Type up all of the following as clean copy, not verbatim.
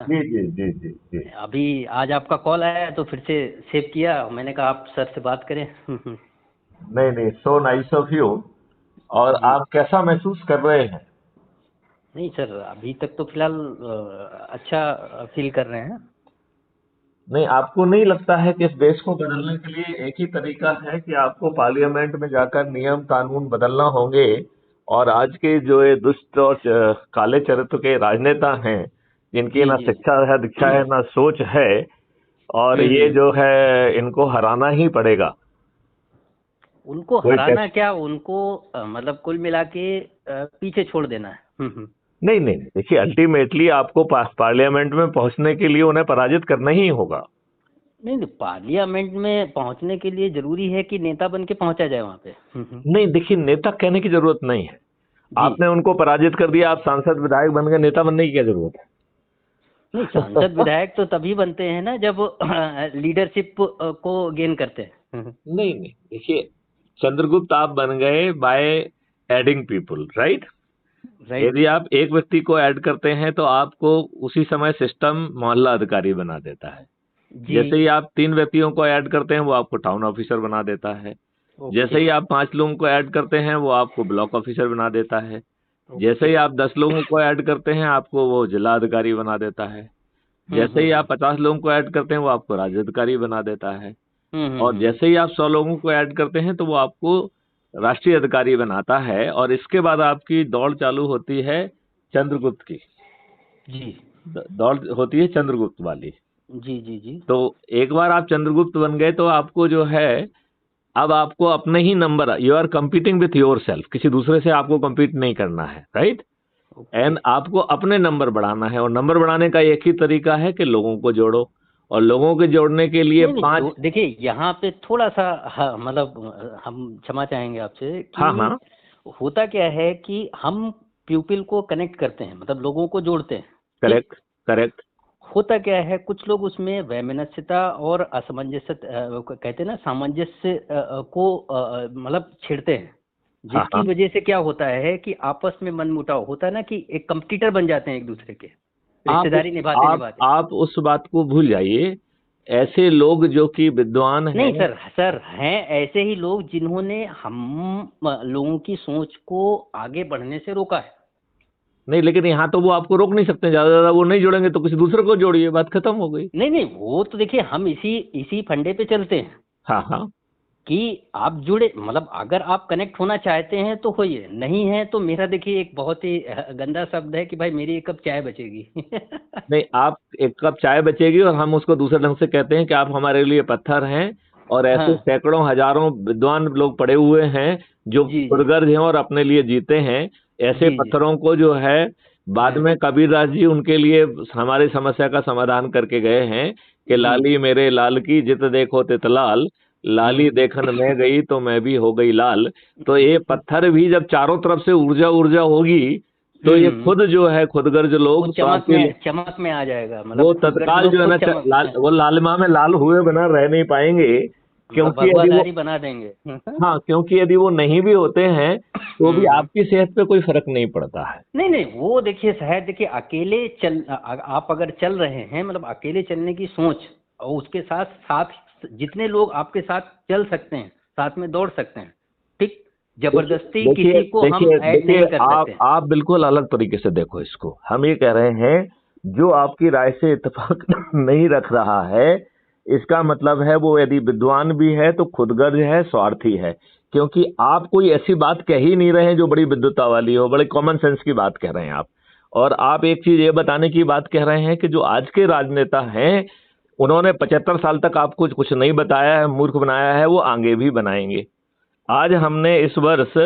जी जी जी जी जी। अभी आज आपका कॉल आया तो फिर से सेव किया, मैंने कहा आप सर से बात करें। नहीं नहीं, सो नाइस ऑफ यू। और जी। आप कैसा महसूस कर रहे हैं? नहीं सर, अभी तक तो फिलहाल अच्छा फील कर रहे हैं। नहीं, आपको नहीं लगता है कि इस देश को बदलने के लिए एक ही तरीका है कि आपको पार्लियामेंट में जाकर नियम कानून बदलना होंगे? और आज के जो ये दुष्ट और काले चरित्र के राजनेता हैं, जिनकी जी ना जी शिक्षा है, दीक्षा है, ना सोच है, और ये हम्म। जो है इनको हराना ही पड़ेगा। उनको कोई हराना टेस्ट? क्या, उनको मतलब कुल मिला के पीछे छोड़ देना है। नहीं नहीं, देखिए अल्टीमेटली आपको पार्लियामेंट में पहुंचने के लिए उन्हें पराजित करना ही होगा। नहीं नहीं, पार्लियामेंट में पहुंचने के लिए जरूरी है कि नेता बन के पहुंचा जाए वहां पे। नहीं, देखिए नेता कहने की जरूरत नहीं है। जी। आपने उनको पराजित कर दिया, आप सांसद विधायक बन गए, नेता बनने की क्या जरूरत नहीं, है? सांसद विधायक तो तभी बनते हैं ना जब लीडरशिप को गेन करते हैं। नहीं नहीं, देखिए चंद्रगुप्त आप बन गए by adding people, right? Right. यदि आप एक व्यक्ति को ऐड करते हैं तो आपको उसी समय सिस्टम मोहल्ला अधिकारी बना देता है। जी। जैसे ही आप 3 व्यक्तियों को ऐड करते हैं वो आपको टाउन ऑफिसर बना देता है। जैसे ओके। ही आप 5 लोगों को ऐड करते हैं वो आपको ब्लॉक ऑफिसर बना देता है। जैसे ओके। ही आप 10 लोगों को ऐड करते हैं आपको वो जिला अधिकारी बना देता है। जैसे ही हम्म। आप 50 लोगों को ऐड करते हैं वो आपको राज्य अधिकारी बना देता है। और हम्म। जैसे ही आप 100 लोगों को ऐड करते हैं तो वो आपको राष्ट्रीय अधिकारी बनाता है। और इसके बाद आपकी दौड़ चालू होती है चंद्रगुप्त की। जी दौड़ होती है चंद्रगुप्त वाली। जी जी जी। तो एक बार आप चंद्रगुप्त बन गए तो आपको जो है, अब आपको अपने ही number, you are competing with yourself, किसी दूसरे से आपको compete नहीं करना है, राइट? ओके। एंड आपको अपने नंबर बढ़ाना है, और नंबर बढ़ाने का एक ही तरीका है कि लोगों को जोड़ो। और लोगों के जोड़ने के लिए नहीं नहीं, पांच। जो देखिए यहाँ पे थोड़ा सा, हाँ, मतलब हम क्षमा चाहेंगे आपसे हाँ हाँ। कि होता क्या है कि हम प्यूपिल को कनेक्ट करते हैं, मतलब लोगों को जोड़ते हैं। ठीक। Correct correct. होता क्या है, कुछ लोग उसमें वैमनस्यता और असमंजस्य कहते हैं ना, सामंजस्य को मतलब छेड़ते हैं, हाँ जिसकी हाँ। वजह से क्या होता है कि आपस में मनमुटाव होता है ना, कि एक कंपटीटर बन जाते हैं एक दूसरे के, आप रिश्तेदारी निभाते निभाते। आप उस बात को भूल जाइए। ऐसे लोग जो कि विद्वान नहीं हैं। सर, सर हैं ऐसे ही लोग जिन्होंने हम लोगों की सोच को आगे बढ़ने से रोका है। नहीं, लेकिन यहाँ तो वो आपको रोक नहीं सकते, ज्यादा ज्यादा वो नहीं जोड़ेंगे तो किसी दूसरे को जोड़िए, बात खत्म हो गई। नहीं नहीं, वो तो देखिए हम इसी इसी फंडे पे चलते हैं हाँ हाँ। कि आप जुड़े, मतलब अगर आप कनेक्ट होना चाहते हैं तो होइए, नहीं है तो मेरा देखिए एक बहुत ही गंदा शब्द है कि भाई मेरी एक कप चाय बचेगी। नहीं, आप एक कप चाय बचेगी और हम उसको दूसरे ढंग से कहते हैं कि आप हमारे लिए पत्थर हैं। और ऐसे हाँ। सैकड़ों हजारों विद्वान लोग पड़े हुए हैं जो जी जी खुदगर्ज हैं और अपने लिए जीते हैं। ऐसे जी जी। पत्थरों को जो है, बाद हाँ। में कबीरदास जी उनके लिए हमारी समस्या का समाधान करके गए हैं कि जी। लाली मेरे लाल की जित देखो तित लाल, लाली देखन में गई तो मैं भी हो गई लाल। तो ये पत्थर भी जब चारों तरफ से ऊर्जा ऊर्जा होगी तो ये हम्म। खुद जो है खुदगर्ज वो लोग तो आपके लिए चमक में आ जाएगा, वो मतलब खुदगर्ज तत्काल जो लोग है खुद ना चमक। वो लालिमा में लाल हुए बिना रह नहीं पाएंगे। मतलब क्योंकि यदि वो, भगवाधारी बना देंगे। हाँ, क्योंकि यदि वो नहीं भी होते हैं तो भी आपकी सेहत पे कोई फर्क नहीं पड़ता है। नहीं नहीं, वो देखिए शायद, देखिए अकेले आप अगर चल रहे हैं, मतलब अकेले चलने की सोच, और उसके साथ साथ जितने लोग आपके साथ चल सकते हैं, साथ में दौड़ सकते हैं, ठीक, देखिए जबरदस्ती देखिए किसी को हम देखिए ऐड देखिए, नहीं कर सकते हैं। आप बिल्कुल अलग तरीके से देखो इसको। हम ये कह रहे हैं जो आपकी राय से इत्तेफाक नहीं रख रहा है, इसका मतलब है वो यदि विद्वान भी है तो खुदगर्ज है, स्वार्थी है। क्योंकि आप कोई ऐसी बात कह ही नहीं रहे हैं जो बड़ी विद्वता वाली हो, बड़े कॉमन सेंस की बात कह रहे हैं आप। और आप एक चीज ये बताने की बात कह रहे हैं कि जो आज के राजनेता हैं उन्होंने 75 साल तक आपको कुछ नहीं बताया है, मूर्ख बनाया है, वो आगे भी बनाएंगे। आज हमने इस वर्ष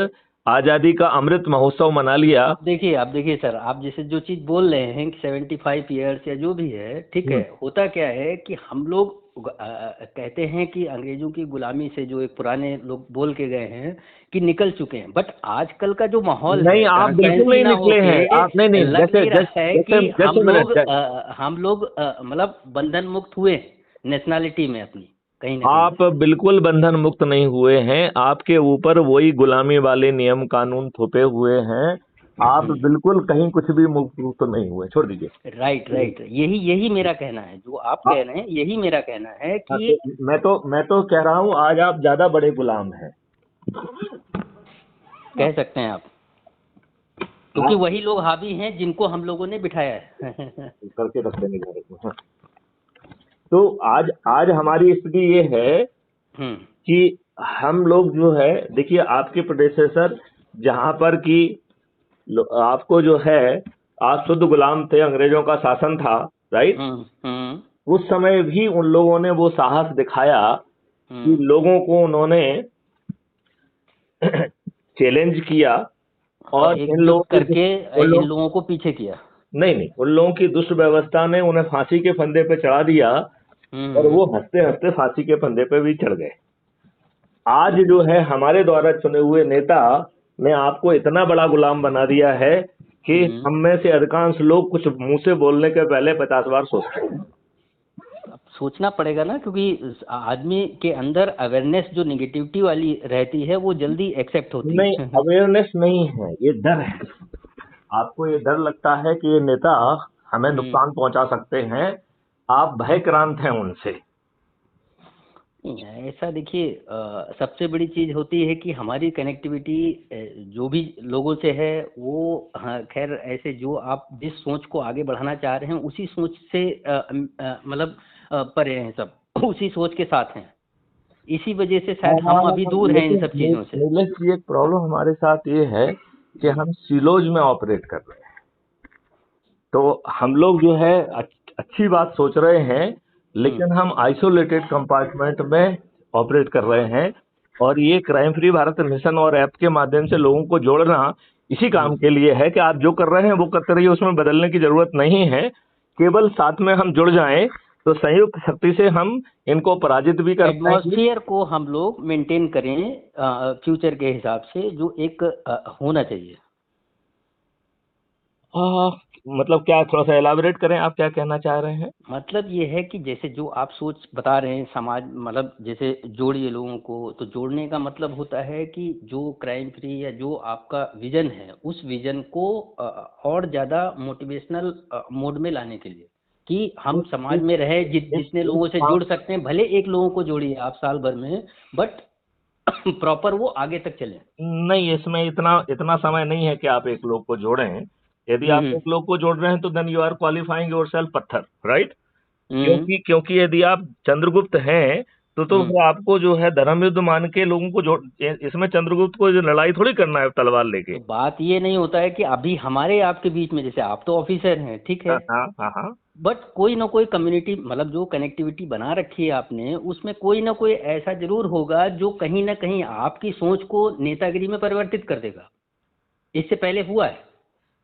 आजादी का अमृत महोत्सव मना लिया। आप देखिए सर, आप जैसे जो चीज़ बोल रहे हैं कि 75 ईयर्स या जो भी है, ठीक है, हम्म। होता क्या है कि हम लोग कहते हैं कि अंग्रेजों की गुलामी से, जो एक पुराने लोग बोल के गए हैं, कि निकल चुके हैं, बट आजकल का जो माहौल नहीं, है आप बिल्कुल ट्रांसपेरेंसी नहीं ना निकले होके, हैं। आप नहीं नहीं, लग जैसे नहीं जैसे रहा है जैसे कि जैसे मिनट, हम लोग मतलब बंधन मुक्त हुए नेशनैलिटी में अपनी, कहीं ना कहीं। आप बिल्कुल बंधन मुक्त नहीं हुए हैं। आपके ऊपर वही गुलामी वाले नियम कानून थोपे हुए हैं। आप बिल्कुल कहीं कुछ भी मुक्त तो नहीं हुए, छोड़ दीजिए। राइट राइट, यही यही मेरा कहना है, जो आप हाँ, कह रहे हैं यही मेरा कहना है हाँ, कि मैं तो कह रहा हूँ आज आप ज्यादा बड़े गुलाम हैं। कह सकते हैं आप, क्योंकि आप वही लोग हावी हैं जिनको हम लोगों ने बिठाया है। करके रख देंगे घर को। हाँ। तो आज आज हमारी स्थिति ये है हम्म कि हम लोग जो है, देखिए आपके प्रोडेसेसर जहां पर कि आपको जो है, आप शुद्ध गुलाम थे, अंग्रेजों का शासन था, राइट। हम्म उस समय भी उन लोगों ने वो साहस दिखाया कि हम्म लोगों को उन्होंने चैलेंज किया, और और इन लोगों एकजुट की करके उन इन लोग लोगों को पीछे किया। नहीं नहीं, उन लोगों की दुष्ट व्यवस्था ने उन्हें फांसी के फंदे पे चढ़ा दिया, और वो हम्म हंसते हंसते फांसी के फंदे पे भी चढ़ गए। आज जो है हमारे द्वारा चुने हुए नेता ने आपको इतना बड़ा गुलाम बना दिया है कि हम्म हम में से अधिकांश लोग कुछ मुंह से बोलने के पहले 50 बार सोचते हैं। अब सोचना पड़ेगा ना, क्योंकि आदमी के अंदर अवेयरनेस जो निगेटिविटी वाली रहती है वो जल्दी एक्सेप्ट होती नहीं, है। अवेयरनेस नहीं है, ये डर है। आपको ये डर लगता है कि ये नेता हमें हम्म नुकसान पहुंचा सकते हैं, आप भयक्रांत हैं उनसे। नहीं, ऐसा देखिए, सबसे बड़ी चीज होती है कि हमारी कनेक्टिविटी जो भी लोगों से है वो, हाँ, खैर ऐसे जो आप जिस सोच को आगे बढ़ाना चाह रहे हैं उसी सोच से मतलब परे हैं सब, उसी सोच के साथ हैं, इसी वजह से शायद हम अभी दूर हैं इन लेकिन सब चीजों से। नीलेश जी, एक प्रॉब्लम हमारे साथ ये है कि हम्म हम सिलोज में ऑपरेट कर रहे हैं। तो हम लोग जो है अच्छी बात सोच रहे हैं, हम्म लेकिन हम आइसोलेटेड कंपार्टमेंट में ऑपरेट कर रहे हैं। और ये क्राइम फ्री भारत मिशन और ऐप के माध्यम से लोगों को जोड़ना इसी काम हम्म के लिए है कि आप जो कर रहे हैं वो करते रहिए, उसमें बदलने की जरूरत नहीं है। केवल साथ में हम जुड़ जाएं तो संयुक्त शक्ति से हम इनको पराजित भी कर पाएंगे। एटमॉस्फेयर को हम लोग मेंटेन करें फ्यूचर के हिसाब से, जो एक होना चाहिए। आ, मतलब क्या, थोड़ा सा एलाबोरेट करें, आप क्या कहना चाह रहे हैं? मतलब ये है कि जैसे जो आप सोच बता रहे हैं, समाज मतलब जैसे जोड़िए लोगों को, तो जोड़ने का मतलब होता है कि जो क्राइम फ्री या जो आपका विजन है उस विजन को और ज़्यादा मोटिवेशनल मोड में लाने के लिए, कि हम इस समाज में रहे, इस जितने इस लोगों से काम जुड़ सकते हैं, भले एक लोगों को जोड़िए आप साल भर में, बट प्रॉपर वो आगे तक चले। नहीं, इसमें इतना इतना समय नहीं है कि आप एक लोग को जोड़ें। यदि आप हम्म एक लोग को जोड़ रहे हैं तो then you are qualifying yourself पत्थर, राइट। हम्म क्योंकि यदि आप चंद्रगुप्त हैं तो हम्म फिर आपको जो है धर्म युद्ध मान के लोगों को जोड़, इसमें चंद्रगुप्त को जो लड़ाई थोड़ी करना है तलवार लेके। तो बात ये नहीं होता है कि अभी हमारे आपके बीच में, जैसे आप तो ऑफिसर हैं, ठीक है, हाँ हाँ हाँ हाँ। बट कोई ना कोई कम्युनिटी, मतलब जो कनेक्टिविटी बना रखी है आपने, उसमें कोई ना कोई ऐसा जरूर होगा जो कहीं ना कहीं आपकी सोच को नेतागिरी में परिवर्तित कर देगा। इससे पहले हुआ है।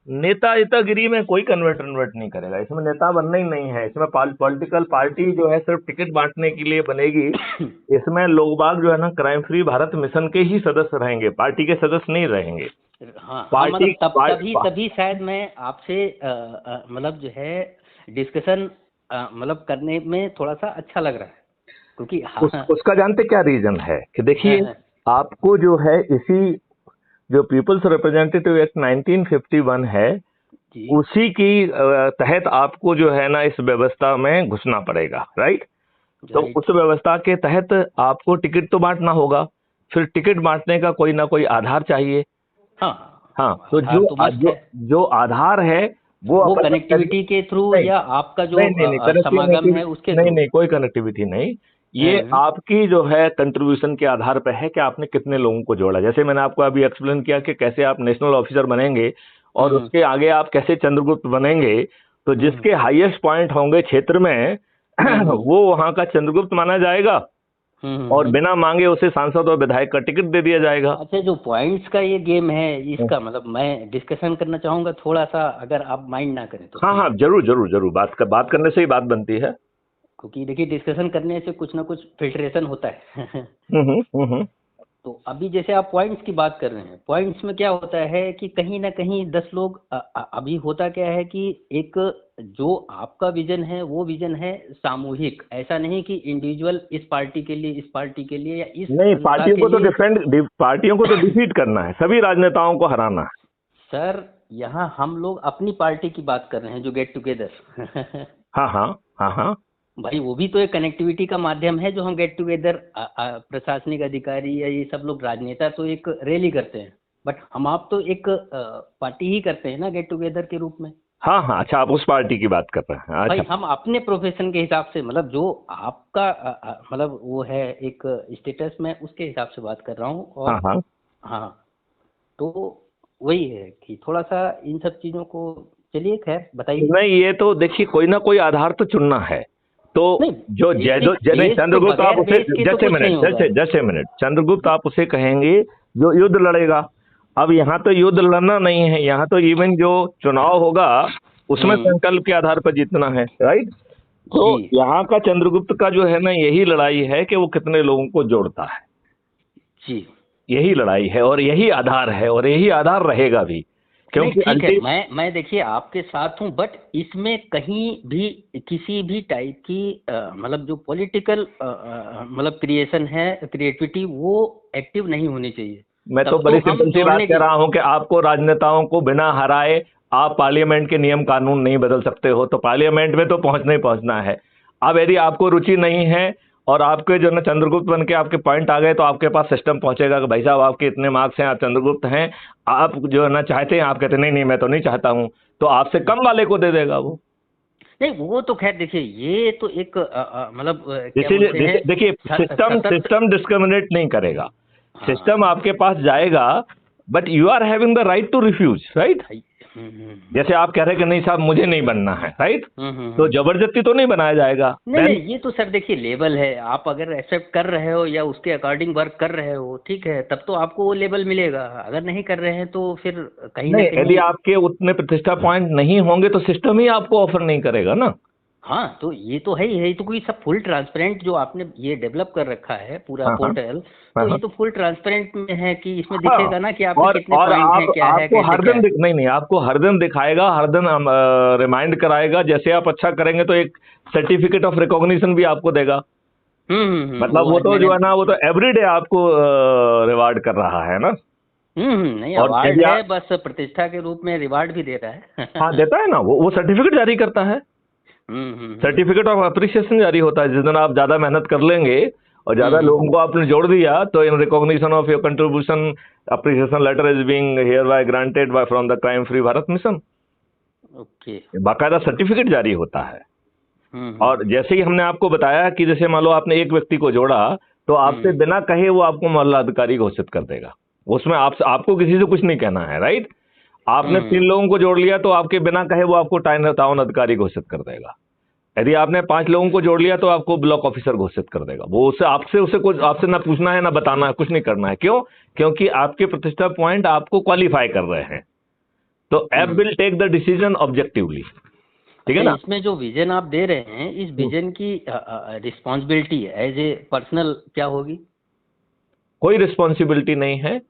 नेतागिरी में कोई कन्वर्ट नहीं करेगा, इसमें नेता बनना ही नहीं है। इसमें पॉलिटिकल पार्टी जो है सिर्फ टिकट बांटने के लिए बनेगी। इसमें लोग बाग जो है ना, क्राइम फ्री भारत मिशन के ही सदस्य रहेंगे, पार्टी के सदस्य नहीं रहेंगे। हाँ हाँ, पार्टी मतलब तब पार्ट, तभी तभी शायद मैं आपसे मतलब जो है डिस्कशन मतलब करने में थोड़ा सा अच्छा लग रहा है, क्योंकि हाँ उसका जानते क्या रीजन है कि हाँ देखिए, हाँ, आपको जो है इसी जो पीपल्स रिप्रेजेंटेटिव एक्ट 1951 है, जी उसी की तहत आपको जो है ना इस व्यवस्था में घुसना पड़ेगा, राइट। तो राइट, उस व्यवस्था के तहत आपको टिकट तो बांटना होगा। फिर टिकट बांटने का कोई ना कोई आधार चाहिए। हाँ हाँ, हाँ, तो आधार तो मस्त है। जो आधार है वो वो अपन कनेक्टिविटी के थ्रू नहीं या आपका जो नहीं नहीं नहीं, समागम कनेक्टिविटी है उसके नहीं थ्रू। नहीं, कोई कनेक्टिविटी नहीं। ये हाँ आपकी जो है कंट्रीब्यूशन के आधार पर है कि आपने कितने लोगों को जोड़ा। जैसे मैंने आपको अभी एक्सप्लेन किया कि कैसे आप नेशनल ऑफिसर बनेंगे, और हम्म उसके आगे आप कैसे चंद्रगुप्त बनेंगे। तो हम्म जिसके हाईएस्ट पॉइंट होंगे क्षेत्र में हम्म वो वहां का चंद्रगुप्त माना जाएगा, और हम्म। बिना मांगे उसे सांसद और विधायक का टिकट दे दिया जाएगा। अच्छा, जो पॉइंट्स का ये गेम है, इसका मतलब मैं डिस्कशन करना चाहूंगा थोड़ा सा, अगर आप माइंड ना करें तो हाँ प्लीज। हाँ, जरूर जरूर जरूर, बात करने से ही बात बनती है। क्योंकि देखिए डिस्कशन करने से कुछ ना कुछ फिल्ट्रेशन होता है। हम्म। तो अभी जैसे आप पॉइंट्स की बात कर रहे हैं, पॉइंट्स में क्या होता है कि कहीं ना कहीं 10 लोग अभी होता क्या है कि एक जो आपका विजन है वो विजन है सामूहिक, ऐसा नहीं कि इंडिविजुअल इस पार्टी के लिए, इस पार्टी के लिए या इस नहीं, संस्था के लिए। पार्टियों को तो डिफीट करना है, सभी राजनेताओं को हराना है। सर यहाँ हम लोग अपनी पार्टी की बात कर रहे हैं, जो गेट टुगेदर। हाँ हाँ हाँ हाँ। भाई वो भी तो एक कनेक्टिविटी का माध्यम है, जो हम गेट टुगेदर प्रशासनिक अधिकारी या ये सब लोग, राजनेता तो एक रैली करते हैं, बट हम आप तो एक पार्टी ही करते हैं ना गेट टुगेदर के रूप में। हाँ हाँ, अच्छा आप उस पार्टी की बात कर रहे हैं। भाई अच्छा हम अपने प्रोफेशन के हिसाब से, मतलब जो आपका मतलब वो है एक स्टेटस, में उसके हिसाब से बात कर रहा हूँ। और हाँ हाँ। हाँ, तो वही है कि थोड़ा सा इन सब चीज़ों को, चलिए खैर बताइए। नहीं, ये तो देखिए कोई ना कोई आधार तो चुनना है। तो नहीं, जो नहीं, बेस तो चंद्रगुप्त आप बगैर उसे बेस के तो कुछ नहीं होगा। जस्ट ए मिनट, चंद्रगुप्त आप उसे कहेंगे जो युद्ध लड़ेगा। अब यहाँ तो युद्ध लड़ना नहीं है, यहाँ तो इवन जो चुनाव होगा उसमें संकल्प के आधार पर जीतना है, राइट। तो जी यहाँ का चंद्रगुप्त का जो है ना, यही लड़ाई है कि वो कितने लोगों को जोड़ता है, जी। यही लड़ाई है और यही आधार है और यही आधार रहेगा भी, नहीं क्योंकि ठीक है, मैं देखिए आपके साथ हूँ, बट इसमें कहीं भी किसी भी टाइप की मतलब जो पॉलिटिकल मतलब क्रिएशन है, क्रिएटिविटी, वो एक्टिव नहीं होनी चाहिए। मैं तो तब बड़ी हम सिंपल सी बात जोड़ने कह की। रहा हूं कि आपको राजनेताओं को बिना हराए आप पार्लियामेंट के नियम कानून नहीं बदल सकते हो, तो पार्लियामेंट में तो पहुंचना ही पहुंचना है। अब यदि आपको रुचि नहीं है और आपके जो ना चंद्रगुप्त बन के आपके पॉइंट आ गए, तो आपके पास सिस्टम पहुंचेगा कि भाई साहब आपके इतने मार्क्स हैं, आप चंद्रगुप्त हैं, आप जो है ना चाहते हैं, आप कहते नहीं नहीं मैं तो नहीं चाहता हूं, तो आपसे कम वाले को दे देगा वो। नहीं वो तो खैर देखिए, ये तो एक मतलब क्या बोलते इसीलिए हैं, देखिए सिस्टम सतत। सिस्टम डिस्क्रिमिनेट नहीं करेगा, सिस्टम हाँ आपके पास जाएगा, but you are having the right to refuse, right. भाई। जैसे आप कह रहे हैं कि नहीं साहब मुझे नहीं बनना है, राइट, तो हम्म। जबरदस्ती तो नहीं बनाया जाएगा। नहीं नहीं, ये तो सर देखिए लेवल है, आप अगर एक्सेप्ट कर रहे हो या उसके अकॉर्डिंग वर्क कर रहे हो, ठीक है, तब तो आपको वो लेवल मिलेगा। अगर नहीं कर रहे हैं तो फिर कहीं ना नहीं, यदि कहीं। आपके उतने प्रतिष्ठा पॉइंट नहीं होंगे तो सिस्टम ही आपको ऑफर नहीं करेगा ना। हाँ तो ये तो है ही है, ये तो कोई सब फुल ट्रांसपेरेंट जो आपने ये डेवलप कर रखा है पूरा हाँ हाँ पोर्टल, हाँ तो हाँ ये तो फुल ट्रांसपेरेंट में है कि इसमें हाँ। दिखेगा ना कि आपके कितने और पॉइंट हैं, आप क्या है, आपको कैसे हर क्या दिन है। नहीं नहीं, आपको हर दिन दिखाएगा, हर दिन रिमाइंड कराएगा। जैसे आप अच्छा करेंगे तो एक सर्टिफिकेट ऑफ रिकॉग्निशन भी आपको देगा। मतलब वो वो आज तो मैंने। जो है ना, वो तो एवरीडे आपको रिवार्ड कर रहा है ना। नहीं और अवार्ड यदि है, आप, बस प्रतिष्ठा के रूप में रिवार्ड भी दे रहा हाँ है। देता है ना, वो सर्टिफिकेट जारी करता है, सर्टिफिकेट ऑफ अप्रिसिएशन जारी होता है। जिस दिन आप ज्यादा मेहनत कर लेंगे और ज्यादा लोगों को आपने जोड़ दिया, तो in recognition of your contribution appreciation letter is being here by granted by from the crime free Bharat mission. Okay. बाकायदा सर्टिफिकेट जारी होता है। और हम्म। जैसे ही हमने आपको बताया कि जैसे मान लो आपने एक व्यक्ति को जोड़ा, तो आपसे बिना कहे वो आपको मोहल्ला अधिकारी घोषित कर देगा। उसमें आपको किसी से कुछ नहीं कहना है, राइट। आपने 3 लोगों को जोड़ लिया तो आपके बिना कहे वो आपको टाउन अधिकारी घोषित कर देगा। यदि आपने 5 लोगों को जोड़ लिया तो आपको ब्लॉक ऑफिसर घोषित कर देगा। वो उससे आपसे उसे कुछ आपसे ना पूछना है ना बताना है, कुछ नहीं करना है। क्यों? क्योंकि आपके प्रतिष्ठा पॉइंट आपको क्वालिफाई कर रहे हैं। तो app will take the decision objectively, ठीक है अच्छा, ना। इसमें जो विजन आप दे रहे हैं, इस विजन की रिस्पॉन्सिबिलिटी एज ए पर्सनल क्या होगी? कोई रिस्पॉन्सिबिलिटी नहीं है,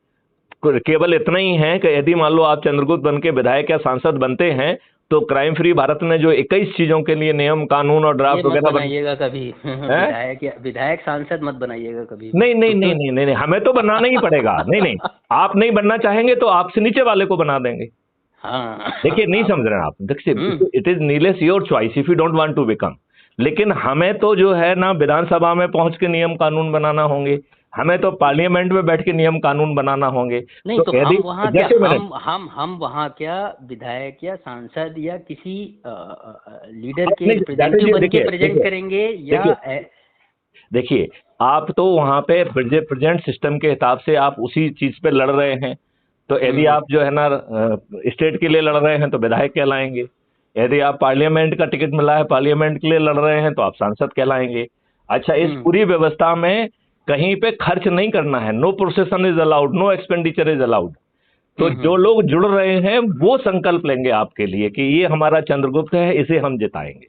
केवल इतना ही है कि यदि मान लो आप चंद्रगुप्त बन के विधायक या सांसद बनते हैं, तो क्राइम फ्री भारत में जो 21 चीजों के लिए नियम कानून और ये ड्राफ्ट मत वगैरह बनाइएगा कभी। हैं? विधायक सांसद मत बनाइएगा कभी भी। नहीं नहीं नहीं नहीं नहीं नहीं, हमें तो बनाना ही पड़ेगा। नहीं नहीं, आप नहीं बनना चाहेंगे तो आपसे नीचे वाले को बना देंगे। हाँ। देखिए नहीं आप। समझ रहे हैं आप, देखिए it is Nilesh your choice if you don't want to become. लेकिन हमें तो जो है ना विधानसभा में पहुंच के नियम कानून बनाना होंगे, हमें तो पार्लियामेंट में बैठ के नियम कानून बनाना होंगे। नहीं तो यदि हम वहाँ क्या, जैसे मैंने हम वहाँ क्या विधायक या सांसद या किसी लीडर के नहीं, रिप्रेजेंटेटिव बन के देखिए प्रेजेंट देखिए करेंगे या देखिए देखिए, आप तो वहां पे प्रेजेंट सिस्टम के हिसाब से आप उसी चीज पे लड़ रहे हैं। तो यदि आप जो है ना स्टेट के लिए लड़ रहे हैं तो विधायक कहलाएंगे। यदि आप पार्लियामेंट का टिकट मिला है, पार्लियामेंट के लिए लड़ रहे हैं, तो आप सांसद कहलाएंगे। अच्छा, इस पूरी व्यवस्था में कहीं पे खर्च नहीं करना है, no procession is allowed, no expenditure is allowed. तो जो लोग जुड़ रहे हैं वो संकल्प लेंगे आपके लिए कि ये हमारा चंद्रगुप्त है, इसे हम जिताएंगे।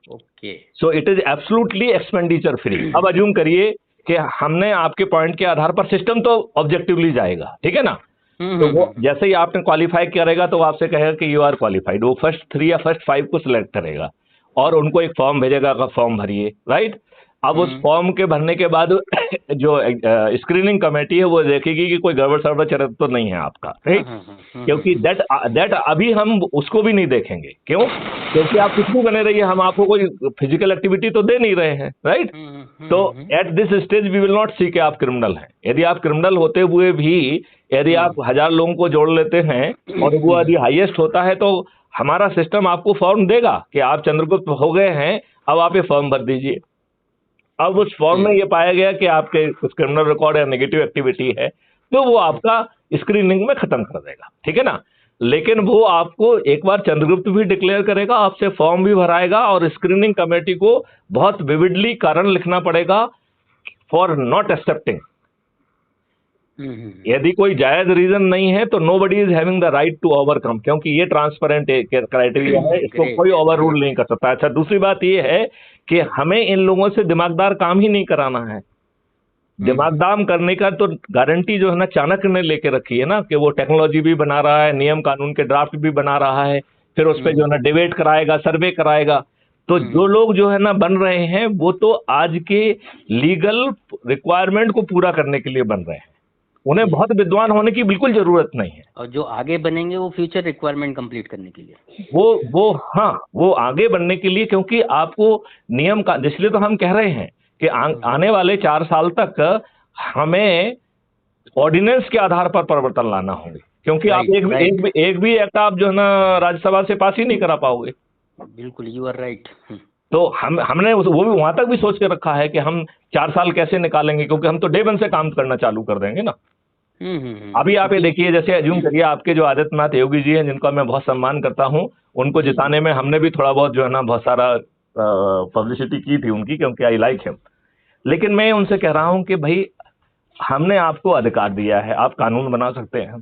Okay. So it is absolutely expenditure free. अब अज्यूम करिए कि हमने आपके पॉइंट के आधार पर सिस्टम तो ऑब्जेक्टिवली जाएगा, ठीक है ना। तो वो जैसे ही आपने क्वालिफाई करेगा तो आपसे कहेगा कि यू आर क्वालिफाइड। वो फर्स्ट 3 या फर्स्ट 5 को सिलेक्ट करेगा और उनको एक फॉर्म भेजेगा, का फॉर्म भरिए, राइट। अब उस फॉर्म के भरने के बाद जो स्क्रीनिंग कमेटी है वो देखेगी कि कोई गड़बड़ सड़बड़ चरित्र तो नहीं है आपका, राइट। क्योंकि दैट अभी हम उसको भी नहीं देखेंगे। क्यों? क्योंकि आप कुछ भी बने रहिए, हम आपको कोई फिजिकल एक्टिविटी तो दे नहीं रहे हैं, राइट। तो at this stage we will not see कि आप क्रिमिनल हैं। यदि आप क्रिमिनल होते हुए भी यदि आप 1000 लोगों को जोड़ लेते हैं और वो यदि हाईएस्ट होता है तो हमारा सिस्टम आपको फॉर्म देगा कि आप चंद्रगुप्त हो गए हैं, अब आप ये फॉर्म भर दीजिए। अब उस फॉर्म में ये पाया गया कि आपके कुछ क्रिमिनल रिकॉर्ड या नेगेटिव एक्टिविटी है, तो वो आपका स्क्रीनिंग में खत्म कर देगा, ठीक है ना। लेकिन वो आपको एक बार चंद्रगुप्त भी डिक्लेयर करेगा, आपसे फॉर्म भी भराएगा और स्क्रीनिंग कमेटी को बहुत विविडली कारण लिखना पड़ेगा फॉर नॉट एक्सेप्टिंग। यदि कोई जायज रीजन नहीं है तो nobody is having the right to overcome, क्योंकि ये ट्रांसपेरेंट क्राइटेरिया है, इसको कोई ओवर रूल नहीं कर सकता। अच्छा, दूसरी बात ये है कि हमें इन लोगों से दिमागदार काम ही नहीं कराना है। दिमागदार करने का तो गारंटी जो है ना चाणक्य ने लेके रखी है ना, कि वो टेक्नोलॉजी भी बना रहा है, नियम कानून के ड्राफ्ट भी बना रहा है, फिर उस पर जो है ना डिबेट कराएगा, सर्वे कराएगा। तो जो लोग जो है ना बन रहे हैं वो तो आज के लीगल रिक्वायरमेंट को पूरा करने के लिए बन रहे हैं, उन्हें बहुत विद्वान होने की बिल्कुल जरूरत नहीं है। और जो आगे बनेंगे वो फ्यूचर रिक्वायरमेंट कंप्लीट करने के लिए, वो आगे बढ़ने के लिए, क्योंकि आपको नियम का, इसलिए तो हम कह रहे हैं कि आने वाले 4 साल तक हमें ऑर्डिनेंस के आधार पर परिवर्तन लाना होंगे, क्योंकि आप एक भी एक्ट आप जो है ना राज्यसभा से पास ही नहीं करा पाओगे। बिल्कुल, यू आर राइट। तो हमने वो भी वहां तक भी सोच के रखा है कि हम 4 साल कैसे निकालेंगे, क्योंकि हम तो डे 1 से काम करना चालू कर देंगे ना। अभी आप ये देखिए, जैसे अज्यूम करिए आपके जो आदित्यनाथ योगी जी हैं, जिनका मैं बहुत सम्मान करता हूं, उनको जिताने में हमने भी थोड़ा बहुत जो है ना बहुत सारा पब्लिसिटी की थी उनकी, क्योंकि आई लाइक हिम। लेकिन मैं उनसे कह रहा हूं कि भाई हमने आपको अधिकार दिया है, आप कानून बना सकते हैं,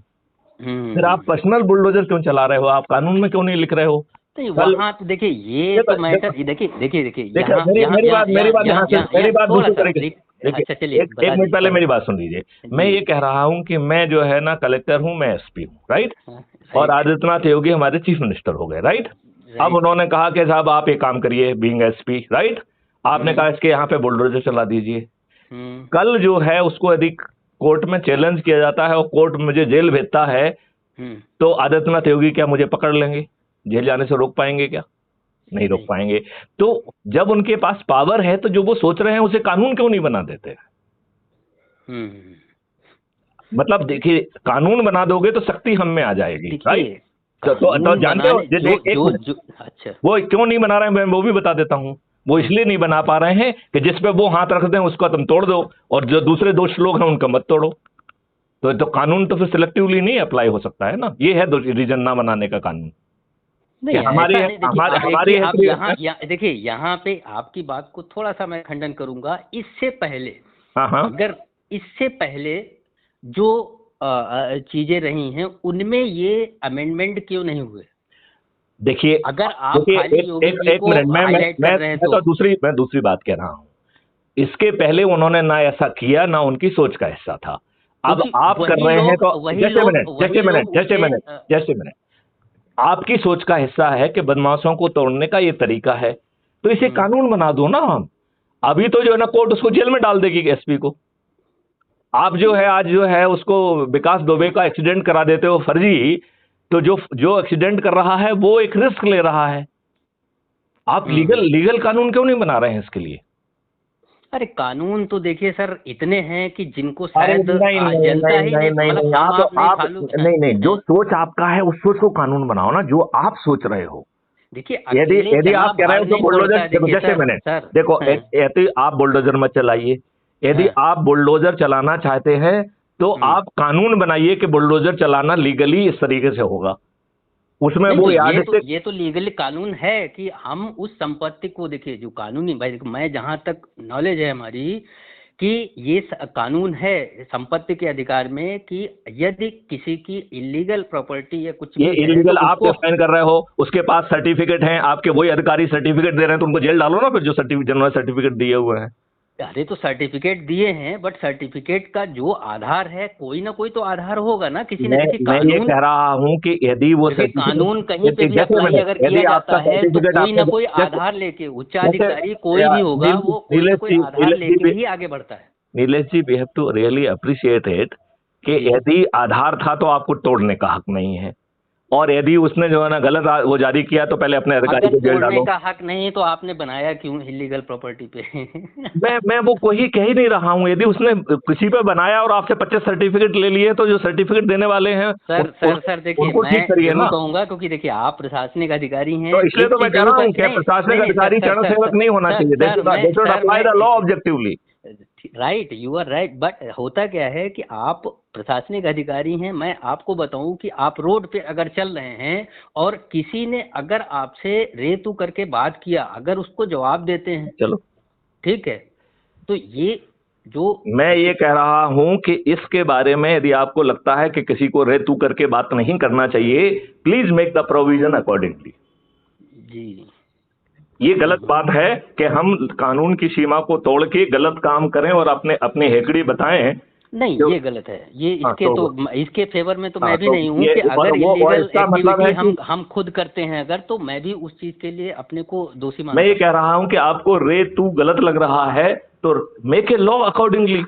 फिर आप पर्सनल बुलडोजर क्यों चला रहे हो, आप कानून में क्यों नहीं लिख रहे हो? वहाँ तो देखिए ये तो मैटर, देखिए मेरी बात दूसरी तरीके। अच्छा चलिए, एक मिनट पहले मेरी बात सुन लीजिए। मैं ये कह रहा हूँ कि मैं जो है ना कलेक्टर हूँ, मैं एसपी हूँ, राइट। और आदित्यनाथ योगी हमारे चीफ मिनिस्टर हो गए, राइट। अब उन्होंने कहा कि साहब आप एक काम करिए, बीइंग एसपी, राइट, आपने कहा इसके यहाँ पे बुलडोजर चला दीजिए। कल जो है उसको यदि कोर्ट में चैलेंज किया जाता है और कोर्ट मुझे जेल भेजता है, तो आदित्यनाथ योगी क्या मुझे पकड़ लेंगे, जेल जाने से रोक पाएंगे क्या? नहीं रोक पाएंगे। तो जब उनके पास पावर है तो जो वो सोच रहे हैं उसे कानून क्यों नहीं बना देते? मतलब देखिए, कानून बना दोगे तो शक्ति हम में आ जाएगी, राइट। तो जानते हो अच्छा वो क्यों नहीं बना रहे हैं, मैं वो भी बता देता हूँ। वो इसलिए नहीं बना पा रहे हैं कि जिस पे वो हाथ रख दें उसको तुम तोड़ दो, और जो दूसरे दोस्त लोग हैं उनका मत तोड़ो। तो कानून तो फिर सिलेक्टिवली नहीं अप्लाई हो सकता है ना। ये है रीजन ना बनाने का कानून। हमारी देखिए यहाँ पे आपकी बात को थोड़ा सा मैं खंडन करूंगा। इससे पहले अगर इससे पहले जो चीजें रही हैं उनमें ये अमेंडमेंट क्यों नहीं हुए? देखिए, अगर आप एक मिनट, मैं दूसरी बात कह रहा हूँ। इसके पहले उन्होंने ना ऐसा किया, ना उनकी सोच का हिस्सा था। अब आप कर रहे हैं तो जस्ट ए मिनट, आपकी सोच का हिस्सा है कि बदमाशों को तोड़ने का ये तरीका है, तो इसे कानून बना दो ना। हम अभी तो जो है ना कोर्ट उसको जेल में डाल देगी एसपी को। आप जो है आज जो है उसको विकास दुबे का एक्सीडेंट करा देते हो फर्जी, तो जो एक्सीडेंट कर रहा है वो एक रिस्क ले रहा है। आप लीगल कानून क्यों नहीं बना रहे हैं इसके लिए? अरे कानून तो देखिए सर इतने हैं कि जिनको शायद जनता ही नहीं, जो सोच आपका है उस सोच को कानून बनाओ ना, जो आप सोच रहे हो। देखिए यदि आप कह रहे हो तो बुलडोजर, देखो यदि आप बुलडोजर मत चलाइए। यदि आप बुलडोजर चलाना चाहते हैं तो आप कानून बनाइए कि बुलडोजर चलाना लीगली इस तरीके से होगा। उसमें वो ये तो लीगली कानून है कि हम उस संपत्ति को, देखिए जो कानूनी, भाई मैं जहाँ तक नॉलेज है हमारी, कि ये कानून है संपत्ति के अधिकार में कि यदि किसी की इलीगल प्रॉपर्टी या कुछ, ये इलीगल तो आप साइन कर रहे हो, उसके पास सर्टिफिकेट हैं, आपके वही अधिकारी सर्टिफिकेट दे रहे हैं, तो उनको जेल डालो ना फिर, जो जिन्होंने सर्टिफिकेट दिए हुए हैं। अरे तो सर्टिफिकेट दिए हैं, बट सर्टिफिकेट का जो आधार है, कोई ना कोई तो आधार होगा ना, किसी न किसी मैं ये कानून। कह रहा हूँ कि यदि वो देखिए कानून कहीं पे भी जैसे अप्लाई मैंने, अगर यदि किया जाता आपका है तो सर्टिफिकेट कोई ना आपने कोई जैसे आधार लेके, जैसे उच्चाधिकारी कोई भी होगा, वो कोई ना नीलेश कोई जी, आधार लेके ही आगे बढ़ता है। Nilesh ji, we have to really appreciate it कि जी यदि आधार था तो आपको तोड़ने का हक नहीं है, और यदि उसने जो है ना गलत वो जारी किया तो पहले अपने अधिकारी अगर को जेल तोड़ने डालो। का हक नहीं तो आपने बनाया क्यों इलीगल प्रॉपर्टी पे? मैं वो कोई कह ही नहीं रहा हूँ, यदि उसने किसी पे बनाया और आपसे 25 सर्टिफिकेट ले लिए तो जो सर्टिफिकेट देने वाले हैं सर देखिए, उनको मैं ठीक करिए जरूर ना। कहूंगा, क्योंकि देखिए आप प्रशासनिक अधिकारी हैं, तो इसलिए एक तो मैं चीज कह जरूर रहा हूँ कि नहीं प्रशासनिक नहीं नहीं सर अधिकारी सर चरण सर सेवक नहीं होना सर चाहिए, सर मैं दे शुड सर अप्लाई मैं the law objectively. Right, you are right, but होता क्या है कि आप प्रशासनिक अधिकारी हैं, मैं आपको बताऊं कि आप रोड पे अगर चल रहे हैं और किसी ने अगर आपसे रे तू करके बात किया, अगर उसको जवाब देते हैं, चलो, ठीक है, तो ये जो मैं ये कह रहा हूं कि इसके बारे में यदि आपको लगता है कि किसी को रे तू करके बात नहीं करना चाहिए, please make the provision accordingly. जी। ये गलत बात है कि हम कानून की सीमा को तोड़ के गलत काम करें और अपने अपने हेकड़ी बताएं। नहीं, जो ये गलत है, ये हाँ इसके तो इसके फेवर में तो हाँ मैं भी तो नहीं हूँ ये कि अगर वो इलीगल इसका मतलब एक्टिविटी है कि हम खुद करते हैं अगर, तो मैं भी उस चीज के लिए अपने को दोषी मैं मानता ये हूँ। कह रहा हूं कि आपको रे तू गलत लग रहा है तो मेक ए लॉ अकॉर्डिंगली।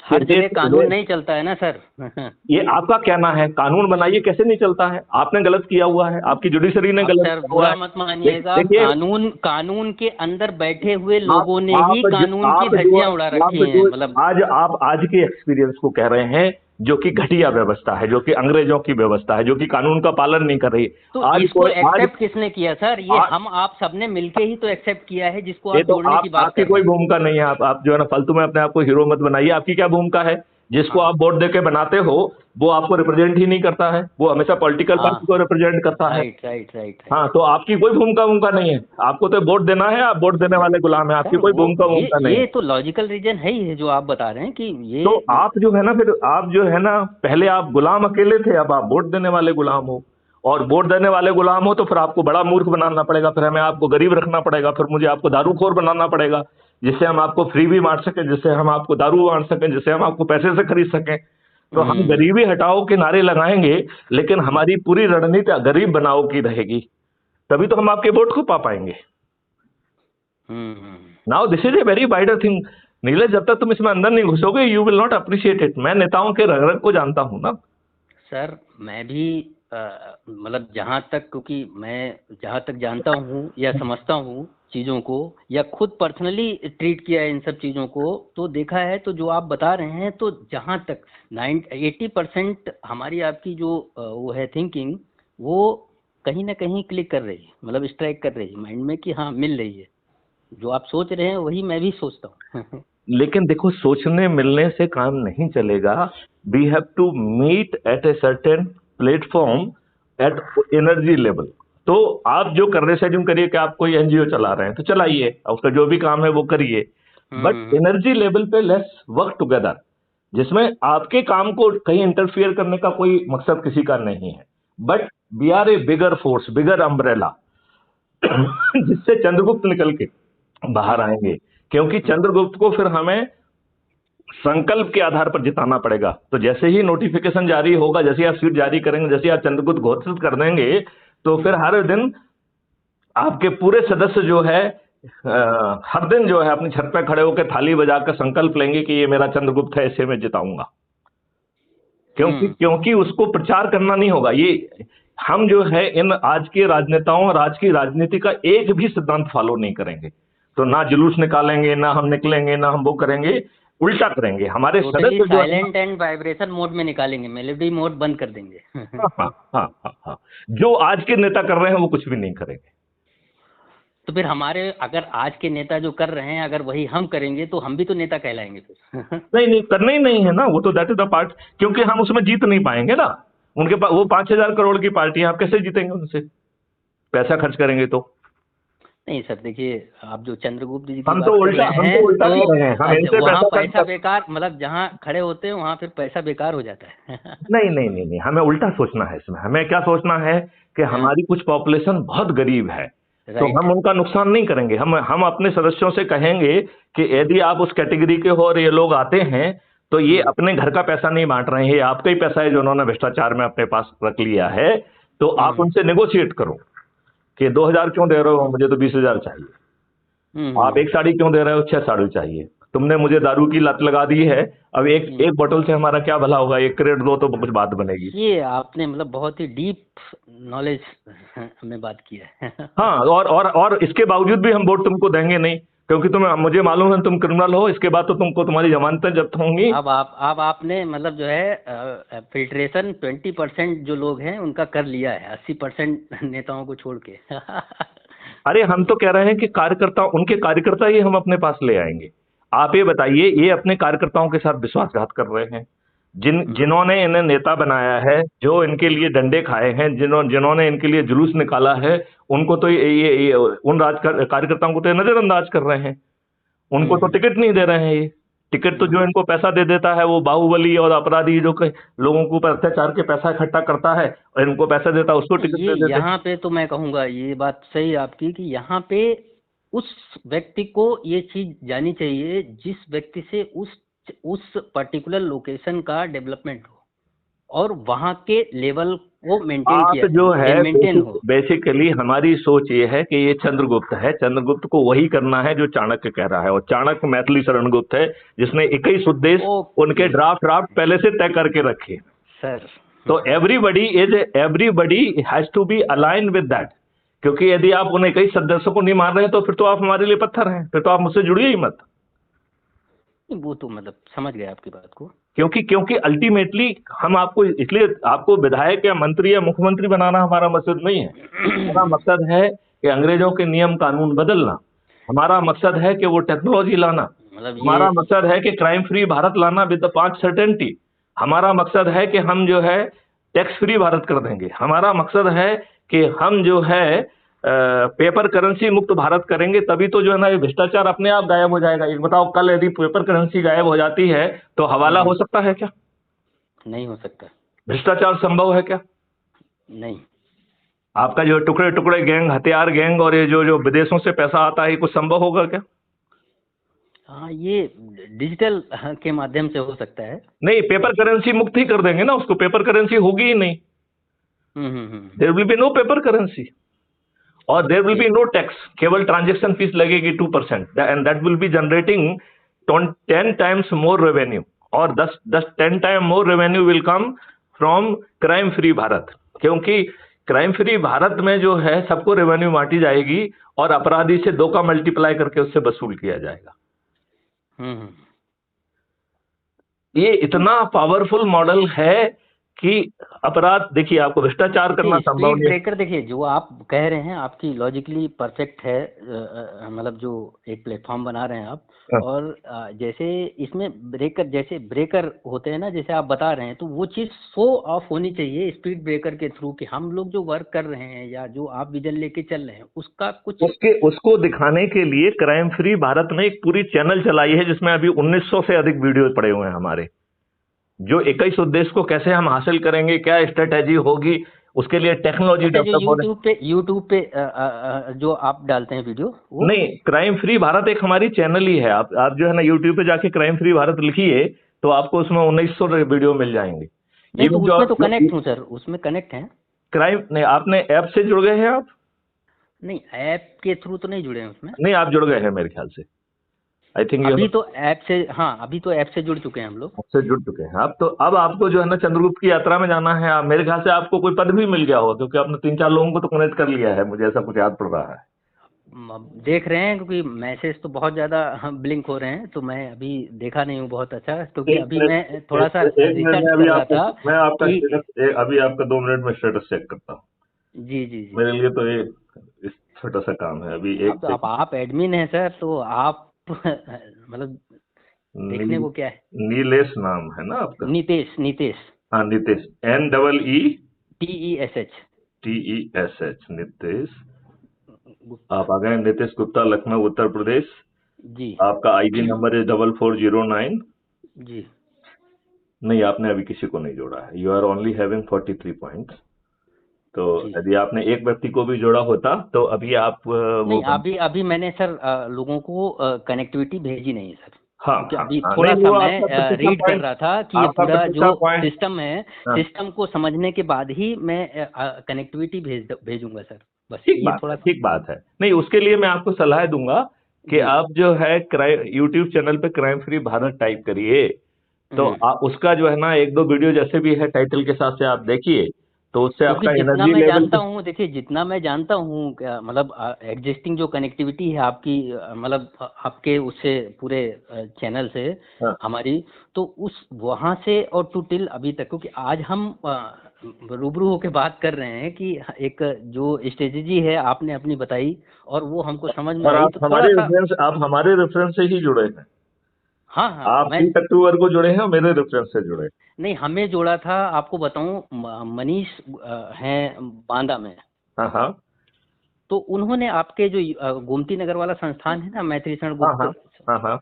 हर जगह कानून नहीं चलता है ना सर। ये आपका कहना है, कानून बनाइए, कैसे नहीं चलता है? आपने गलत किया हुआ है, आपकी जुडिशरी ने अब गलत सर किया हुआ बुरा है। मत मानिएगा, देखिए, कानून के अंदर बैठे हुए आप लोगों ने ही कानून की धज्जियां उड़ा आप रखी हैं, जो मतलब। आज के एक्सपीरियंस को कह रहे हैं, जो कि घटिया व्यवस्था है, जो कि अंग्रेजों की व्यवस्था है, जो कि कानून का पालन नहीं कर रही। तो आज इसको कोई आज एक्सेप्ट किसने किया सर? ये आज हम आप सबने मिलके ही तो एक्सेप्ट किया है, जिसको ये आप तो जोड़ने की बात आपकी कर रहे कोई हैं। भूमिका नहीं है। आप जो है ना फालतू में अपने आप को हीरो मत बनाइए। आपकी क्या भूमिका है? जिसको हाँ आप वोट देके बनाते हो वो आपको रिप्रेजेंट ही नहीं करता है, वो हमेशा पॉलिटिकल हाँ, पार्टी को रिप्रेजेंट करता है। राइट राइट राइट हाँ, राइट। तो आपकी कोई भूमिका नहीं है। आपको तो वोट देना है, आप वोट देने वाले गुलाम है, आपकी सर कोई वो भूमिका नहीं है। ये तो लॉजिकल रीजन है ही है जो आप बता रहे हैं कि तो ये। आप जो है ना, फिर आप जो है ना, पहले आप गुलाम अकेले थे, अब आप वोट देने वाले गुलाम हो। और वोट देने वाले गुलाम हो तो फिर आपको बड़ा मूर्ख बनाना पड़ेगा, फिर हमें आपको गरीब रखना पड़ेगा, फिर मुझे आपको दारूखोर बनाना पड़ेगा, जिससे हम आपको फ्री भी बांट सकें, जिससे हम आपको दारू बांट सकें, जिससे हम आपको पैसे से खरीद सकें। तो हम हम्म गरीबी हटाओ के नारे लगाएंगे, लेकिन हमारी पूरी रणनीति गरीब बनाओ की रहेगी, तभी तो हम आपके वोट को पा पाएंगे। Hmm. Now this is a very wider thing. Nilesh, जब तक तुम इसमें अंदर नहीं घुसोगे you will not appreciate it. मैं नेताओं के रग रग को जानता हूं ना। सर मैं भी मतलब जहाँ तक, क्योंकि मैं जहाँ तक जानता हूँ या समझता हूँ चीज़ों को, या खुद पर्सनली ट्रीट किया है इन सब चीज़ों को, तो देखा है, तो जो आप बता रहे हैं, तो जहाँ तक 80% हमारी आपकी जो वो है थिंकिंग, वो कहीं ना कहीं क्लिक कर रही है, मतलब स्ट्राइक कर रही है माइंड में कि हाँ मिल रही है, जो आप सोच रहे हैं वही मैं भी सोचता हूँ। लेकिन देखो, सोचने मिलने से काम नहीं चलेगा। We have to meet at a certain platform at energy level. तो आप जो कर रहे हैं, करिए कि आप कोई एनजीओ चला रहे हैं तो चलाइए, उसका जो भी काम है वो करिए, बट एनर्जी लेवल पे लेट्स वर्क टुगेदर, जिसमें आपके काम को कहीं इंटरफियर करने का कोई मकसद किसी का नहीं है, but we are a bigger force, bigger umbrella, जिससे चंद्रगुप्त निकल के बाहर आएंगे। क्योंकि चंद्रगुप्त को फिर हमें संकल्प के आधार पर जिताना पड़ेगा। तो जैसे ही नोटिफिकेशन जारी होगा, जैसे ही आप सीट जारी करेंगे, जैसे ही आप चंद्रगुप्त घोषित कर देंगे, तो फिर हर दिन आपके पूरे सदस्य जो है हर दिन जो है अपनी छत पे खड़े होकर थाली बजाकर संकल्प लेंगे कि ये मेरा चंद्रगुप्त है, इसे मैं जिताऊंगा। क्योंकि उसको प्रचार करना नहीं होगा। ये हम जो है इन आज के राजनेताओं और आज की राजनीति का एक भी सिद्धांत फॉलो नहीं करेंगे। तो ना जुलूस निकालेंगे, ना हम निकलेंगे, ना हम वो करेंगे, उल्टा करेंगे। हमारे टोटली सदस्य जो है साइलेंट एंड वाइब्रेशन मोड में निकालेंगे, मेलोडी मोड बंद कर देंगे। हाँ हाँ हाँ हाँ हाँ, जो आज के नेता कर रहे हैं वो कुछ भी नहीं करेंगे। तो फिर हमारे, अगर आज के नेता जो कर रहे हैं अगर वही हम करेंगे तो हम भी तो नेता कहलाएंगे फिर। नहीं नहीं, करना ही नहीं है ना वो, तो दैट इज द पार्ट। क्योंकि हम उसमें जीत नहीं पाएंगे ना। उनके पास वो 5,000 करोड़ की पार्टी है, आप कैसे जीतेंगे उनसे? पैसा खर्च करेंगे तो। नहीं सर देखिए, आप जो चंद्रगुप्त जी की हम बात तो कर उल्टा रहे हम हैं तो उल्टा तो कह रहे हैं, हम इनसे वहाँ पैसा पैसा खर्च। बेकार, मतलब जहाँ खड़े होते हैं वहाँ फिर पैसा बेकार हो जाता है। नहीं नहीं नहीं नहीं, हमें उल्टा सोचना है। इसमें हमें क्या सोचना है कि हाँ हमारी कुछ पॉपुलेशन बहुत गरीब है, तो राइट। हम उनका नुकसान नहीं करेंगे। हम अपने सदस्यों से कहेंगे कि यदि आप उस कैटेगरी के हो और ये लोग आते हैं तो ये अपने घर का पैसा नहीं बांट रहे हैं, ये आपका ही पैसा है जो उन्होंने भ्रष्टाचार में अपने पास रख लिया है। तो आप उनसे नेगोशिएट करो कि 2,000 क्यों दे रहे हो, मुझे तो 20,000 चाहिए। आप एक साड़ी क्यों दे रहे हो, 6 साड़ी चाहिए। तुमने मुझे दारू की लत लगा दी है, अब एक बोतल से हमारा क्या भला होगा, 1 करोड़ दो तो कुछ बात बनेगी। ये आपने मतलब बहुत ही डीप नॉलेज में बात की है। हाँ, और इसके बावजूद भी हम वोट तुमको देंगे नहीं, क्योंकि मुझे मालूम है तुम क्रिमिनल हो, इसके बाद तो तुमको तुम्हारी जमानतें जब्त होंगी। अब आपने मतलब जो है फिल्ट्रेशन 20% जो लोग हैं उनका कर लिया है, 80% नेताओं को छोड़ के। अरे हम तो कह रहे हैं कि उनके कार्यकर्ता ही हम अपने पास ले आएंगे। आप ये बताइए, ये अपने कार्यकर्ताओं के साथ विश्वासघात कर रहे हैं। जिन्होंने इन्हें नेता बनाया है, जो इनके लिए डंडे खाए हैं, जिन्होंने इनके लिए जुलूस निकाला है, उनको तो ये उन कार्यकर्ताओं को तो नजरअंदाज कर रहे हैं। उनको तो टिकट नहीं दे रहे हैं। ये टिकट तो जो इनको पैसा दे देता है वो बाहुबली और अपराधी जो लोगों के ऊपर अत्याचार के पैसा इकट्ठा करता है और इनको पैसा देता है, उसको टिकट ये दे देते हैं। यहाँ पे तो मैं कहूँगा ये बात सही है आपकी कि यहाँ पे उस व्यक्ति को ये चीज जानी चाहिए जिस व्यक्ति से उस पर्टिकुलर लोकेशन का डेवलपमेंट हो और वहाँ के लेवल को आप जो है मेंटेन हो। बेसिकली हमारी सोच ये है कि ये चंद्रगुप्त है, चंद्रगुप्त को वही करना है जो चाणक्य कह रहा है, और चाणक्य मैथिली शरण गुप्त है जिसने 21 उद्देश्य उनके ड्राफ्ट पहले से तय करके रखे सर। तो everybody has to be align with that. क्योंकि यदि आप उन 21 सदस्यों को नहीं मान रहे हैं तो फिर तो आप हमारे लिए पत्थर हैं, फिर तो आप मुझसे जुड़िए ही मत। वो तो मतलब समझ गए आपकी बात को। क्योंकि अल्टीमेटली हम आपको इसलिए आपको विधायक या मंत्री या मुख्यमंत्री बनाना हमारा मकसद नहीं है। हमारा मकसद है कि अंग्रेजों के नियम कानून बदलना, हमारा मकसद है कि वो टेक्नोलॉजी लाना, मतलब हमारा मकसद है कि क्राइम फ्री भारत लाना विद द 5 सर्टेनिटी, हमारा मकसद है कि हम जो है टैक्स फ्री भारत कर देंगे, हमारा मकसद है कि हम जो है पेपर करेंसी मुक्त भारत करेंगे। तभी तो जो है ना ये भ्रष्टाचार अपने आप गायब हो जाएगा। ये बताओ, कल यदि पेपर करेंसी गायब हो जाती है तो हवाला हो सकता है क्या? नहीं हो सकता। भ्रष्टाचार संभव है क्या? नहीं। आपका जो टुकड़े टुकड़े गैंग, हथियार गैंग और ये जो विदेशों से पैसा आता है, कुछ संभव होगा क्या? हाँ, ये डिजिटल के माध्यम से हो सकता है। नहीं, पेपर करेंसी मुक्त ही कर देंगे ना उसको, पेपर करेंसी होगी ही नहीं। There will be no paper currency और there will be no tax, केवल ट्रांजैक्शन फीस लगेगी 2% and that will be generating 10 times more revenue और 10 time more revenue will come from crime free Bharat. क्योंकि crime free Bharat में जो है सबको revenue बांटी जाएगी और अपराधी से 2 का मल्टीप्लाई करके उससे वसूल किया जाएगा। ये इतना पावरफुल मॉडल है कि अपराध, देखिए आपको भ्रष्टाचार करना संभव नहीं है। ब्रेकर देखिए जो आप कह रहे हैं आपकी लॉजिकली परफेक्ट है, मतलब जो एक प्लेटफॉर्म बना रहे हैं आप। और जैसे इसमें जैसे ब्रेकर होते हैं ना, जैसे आप बता रहे हैं, तो वो चीज़ शो ऑफ होनी चाहिए स्पीड ब्रेकर के थ्रू कि हम लोग जो वर्क कर रहे हैं या जो आप विजन लेके चल रहे हैं उसका कुछ उसको दिखाने के लिए क्राइम फ्री भारत ने एक पूरी चैनल चलाई है जिसमें अभी 1900 से अधिक वीडियो पड़े हुए हैं हमारे, जो 21 उद्देश्य को कैसे हम हासिल करेंगे, क्या स्ट्रेटेजी होगी, उसके लिए टेक्नोलॉजी डेवलप हो रही है। यूट्यूब पे जो आप डालते हैं वीडियो वो? नहीं, क्राइम फ्री भारत एक हमारी चैनल ही है। आप जो है ना यूट्यूब पे जाके क्राइम फ्री भारत लिखिए तो आपको उसमें 1900 वीडियो मिल जाएंगे। नहीं, तो उसमें तो कनेक्ट हूँ सर, उसमें कनेक्ट है। क्राइम नहीं, आपने ऐप से जुड़ गए हैं आप? नहीं, ऐप के थ्रू तो नहीं जुड़े हैं उसमें। नहीं, आप जुड़ गए हैं मेरे ख्याल से। आई थिंक अभी तो ऐप से, हाँ अभी तो ऐप से जुड़ चुके हैं हम लोग। से जुड़ चुके हैं आप। तो अब आपको जो है ना चंद्रगुप्त की यात्रा में जाना है। मेरे ख्याल से आपको कोई पद भी मिल गया हो, क्योंकि आपने 3-4 लोगों को तो कनेक्ट कर लिया है, मुझे ऐसा कुछ याद पड़ रहा है। देख रहे हैं क्योंकि मैसेज तो बहुत ज्यादा ब्लिंक हो रहे हैं, तो मैं अभी देखा नहीं हूँ बहुत अच्छा, क्योंकि अभी मैं थोड़ा सा रिसर्च कर रहा था। मैं आपका स्टेटस अभी आपका 2 मिनट में स्टेटस चेक करता हूँ। जी जी जी। मेरे लिए तो ये छोटा सा काम है अभी। आप एडमिन हैं सर, तो आप मतलब देखने को क्या है? नीलेश नाम है ना आपका? नीतेश। हाँ, नीतेश, NEETESH नीतेश। आप आ गए, नीतेश गुप्ता, लखनऊ उत्तर प्रदेश जी। आपका ID नंबर है 4409 जी। नहीं, आपने अभी किसी को नहीं जोड़ा है। You are only having 43 points. तो जी यदि आपने एक व्यक्ति को भी जोड़ा होता तो अभी आप वो नहीं, अभी अभी मैंने सर लोगों को कनेक्टिविटी भेजी नहीं सर, हाँ क्योंकि हाँ अभी हाँ, थोड़ा नहीं सा वो मैं आपका प्रतिष्ठा रीड कर पॉइंट, रहा था कि ये आपका पूरा प्रतिष्ठा जो पॉइंट। सिस्टम है, हाँ, सिस्टम को समझने के बाद ही मैं कनेक्टिविटी भेजूंगा सर, बस ठीक ये बात है, थोड़ा सा। ठीक बात है। नहीं उसके लिए मैं आपको सलाह दूंगा कि जी। आप जो है क्राइम यूट्यूब चैनल पे क्राइम फ्री भारत टाइप करिए, तो हम्म। उसका जो है ना एक दो वीडियो जैसे भी है टाइटल के साथ से आप देखिए, तो उससे क्योंकि आपका जितना एनर्जी मैं लेवल जानता हूँ, देखिए जितना मैं जानता हूँ मतलब एग्जिस्टिंग जो कनेक्टिविटी है आपकी, मतलब आपके उससे पूरे चैनल से हाँ हमारी, तो उस वहाँ से और टू टिल अभी तक, क्योंकि आज हम रूबरू होकर बात कर रहे हैं कि एक जो स्ट्रेटेजी है आपने अपनी बताई और वो हमको समझ में और आई, तो थोड़ा सा। आप हमारे रेफरेंस से ही जुड़े हैं। हाँ हाँ आप मैं, 30 अक्टूबर को जुड़े हैं और मेरे रेफरेंस से जुड़े। नहीं हमें जोड़ा था, आपको बताऊं, मनीष हैं बांदा में, हाँ हाँ तो उन्होंने आपके जो गोमती नगर वाला संस्थान है ना, मैत्री शरण हाँ गुप्त, हाँ हाँ हाँ।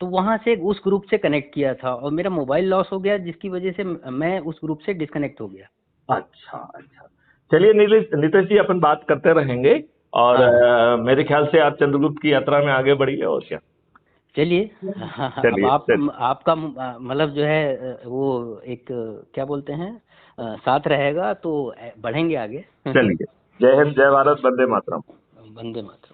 तो वहां से उस ग्रुप से कनेक्ट किया था और मेरा मोबाइल लॉस हो गया, जिसकी वजह से मैं उस ग्रुप से डिस्कनेक्ट हो गया। अच्छा अच्छा, चलिए नीलेश नितेश जी अपन बात करते रहेंगे, और हाँ हाँ मेरे ख्याल से आप चंद्रगुप्त की यात्रा में आगे बढ़िए और क्या। चलिए। हाँ, हाँ, अब चलिए आप चलिए आपका मतलब जो है वो एक क्या बोलते हैं, साथ रहेगा तो बढ़ेंगे आगे। चलिए, जय हिंद, जय भारत, वंदे मातरम। वंदे मातरम।